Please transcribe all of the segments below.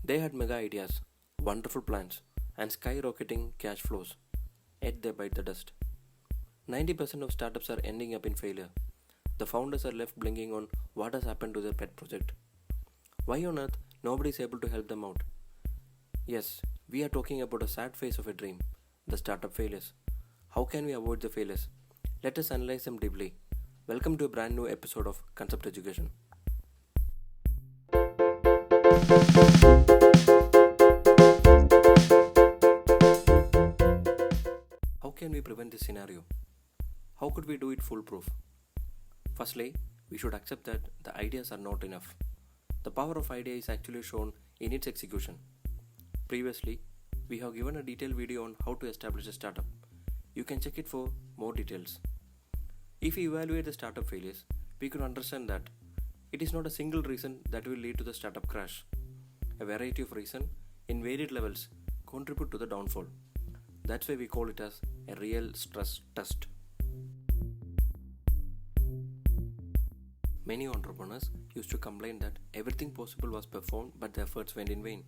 They had mega ideas, wonderful plans, and skyrocketing cash flows, yet they bite the dust. 90% of startups are ending up in failure. The founders are left blinking on what has happened to their pet project. Why on earth nobody is able to help them out? Yes, we are talking about a sad phase of a dream, the startup failures. How can we avoid the failures? Let us analyze them deeply. Welcome to a brand new episode of Concept Education. How can we prevent this scenario? How could we do it foolproof? Firstly, we should accept that the ideas are not enough. The power of idea is actually shown in its execution. Previously, we have given a detailed video on how to establish a startup. You can check it for more details. If we evaluate the startup failures, we could understand that it is not a single reason that will lead to the startup crash. A variety of reasons in varied levels contribute to the downfall. That's why we call it as a real stress test. Many entrepreneurs used to complain that everything possible was performed but the efforts went in vain.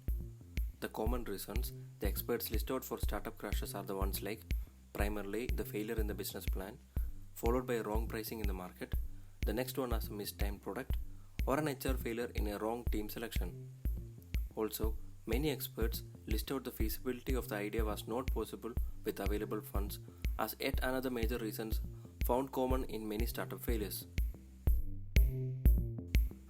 The common reasons the experts list out for startup crashes are the ones like primarily the failure in the business plan, followed by a wrong pricing in the market, the next one as a mistimed product, or an HR failure in a wrong team selection. Also, many experts list out the feasibility of the idea was not possible with available funds as yet another major reasons found common in many startup failures.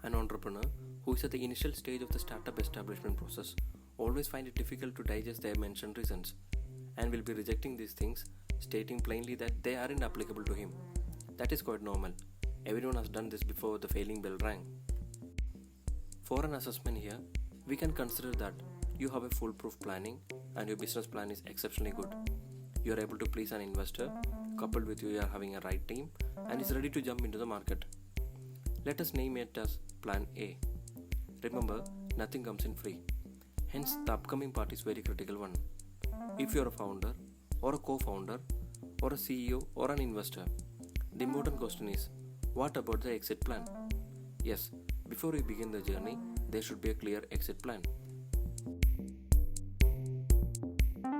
An entrepreneur who is at the initial stage of the startup establishment process always find it difficult to digest their mentioned reasons and will be rejecting these things, stating plainly that they aren't applicable to him. That is quite normal. Everyone has done this before the failing bell rang. For an assessment here, we can consider that you have a foolproof planning and your business plan is exceptionally good. You are able to please an investor, coupled with you are having a right team and is ready to jump into the market. Let us name it as Plan A. Remember, nothing comes in free. Hence, the upcoming part is very critical one. If you are a founder, or a co-founder, or a CEO, or an investor, the important question is, what about the exit plan? Yes, before we begin the journey, there should be a clear exit plan.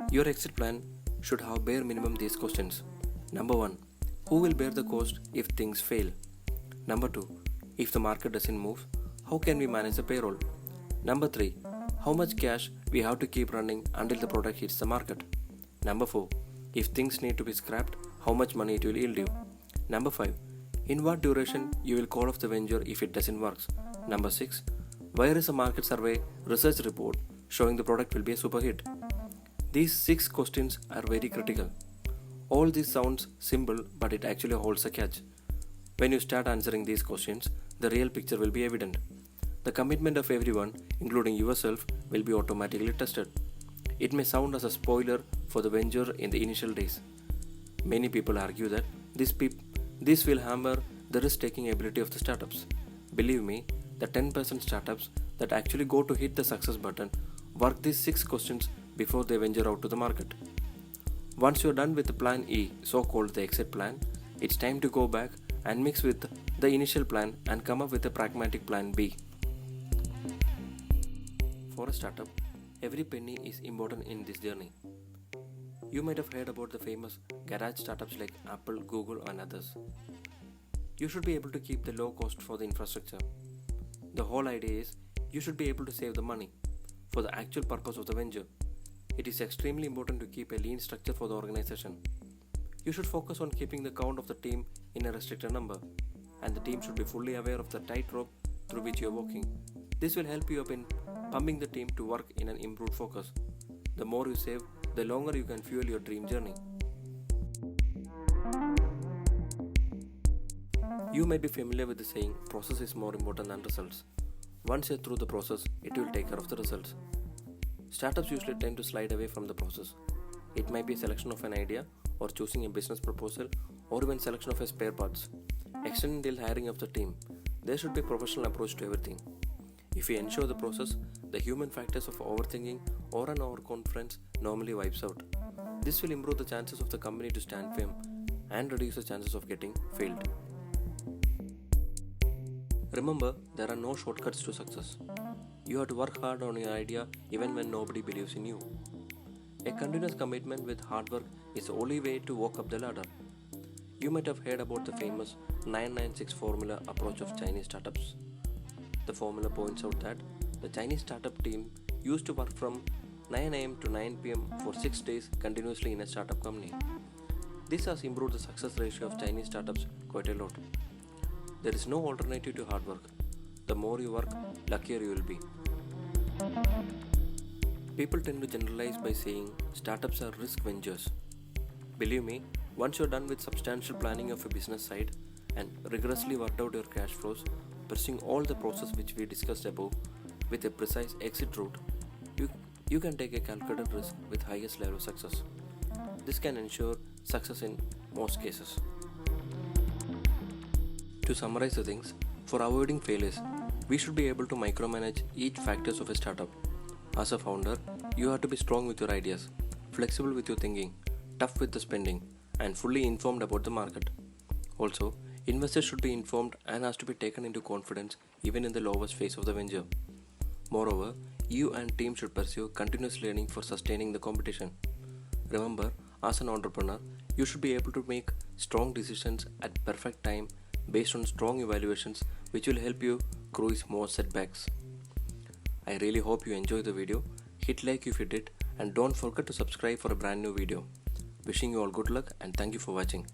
Your exit plan should have bare minimum these questions. Number 1. Who will bear the cost if things fail? Number 2. If the market doesn't move, how can we manage the payroll? Number 3. How much cash we have to keep running until the product hits the market? Number 4. If things need to be scrapped, how much money it will yield you? Number 5. In what duration you will call off the venture if it doesn't work? Number 6. Where is a market survey research report showing the product will be a super hit? These 6 questions are very critical. All this sounds simple, but it actually holds a catch. When you start answering these questions, the real picture will be evident. The commitment of everyone, including yourself, will be automatically tested. It may sound as a spoiler for the venture in the initial days. Many people argue that this will hamper the risk-taking ability of the startups. Believe me, the 10% startups that actually go to hit the success button work these 6 questions before they venture out to the market. Once you are done with the plan E, so-called the exit plan, it's time to go back and mix with the initial plan and come up with a pragmatic plan B. For a startup, every penny is important in this journey. You might have heard about the famous garage startups like Apple, Google, and others. You should be able to keep the low cost for the infrastructure. The whole idea is you should be able to save the money for the actual purpose of the venture. It is extremely important to keep a lean structure for the organization. You should focus on keeping the count of the team in a restricted number, and the team should be fully aware of the tightrope through which you are walking. This will help you up in pumping the team to work in an improved focus. The more you save, the longer you can fuel your dream journey. You may be familiar with the saying, process is more important than results. Once you're through the process, it will take care of the results. Startups usually tend to slide away from the process. It might be a selection of an idea, or choosing a business proposal, or even selection of a spare parts. Extending till hiring of the team. There should be a professional approach to everything. If we ensure the process, the human factors of overthinking or an overconfidence normally wipes out. This will improve the chances of the company to stand firm and reduce the chances of getting failed. Remember, there are no shortcuts to success. You have to work hard on your idea even when nobody believes in you. A continuous commitment with hard work is the only way to walk up the ladder. You might have heard about the famous 996 formula approach of Chinese startups. The formula points out that the Chinese startup team used to work from 9 am to 9 pm for 6 days continuously in a startup company. This has improved the success ratio of Chinese startups quite a lot. There is no alternative to hard work. The more you work, luckier you will be. People tend to generalize by saying startups are risk ventures. Believe me, once you're done with substantial planning of a business side and rigorously worked out your cash flows, pursuing all the process which we discussed above with a precise exit route, you can take a calculated risk with highest level of success. This can ensure success in most cases. To summarize the things, for avoiding failures, we should be able to micromanage each factors of a startup. As a founder, you have to be strong with your ideas, flexible with your thinking, tough with the spending, and fully informed about the market. Also, investors should be informed and has to be taken into confidence even in the lowest phase of the venture. Moreover, you and team should pursue continuous learning for sustaining the competition. Remember, as an entrepreneur, you should be able to make strong decisions at perfect time based on strong evaluations which will help you cruise more setbacks. I really hope you enjoyed the video. Hit like if you did and don't forget to subscribe for a brand new video. Wishing you all good luck and thank you for watching.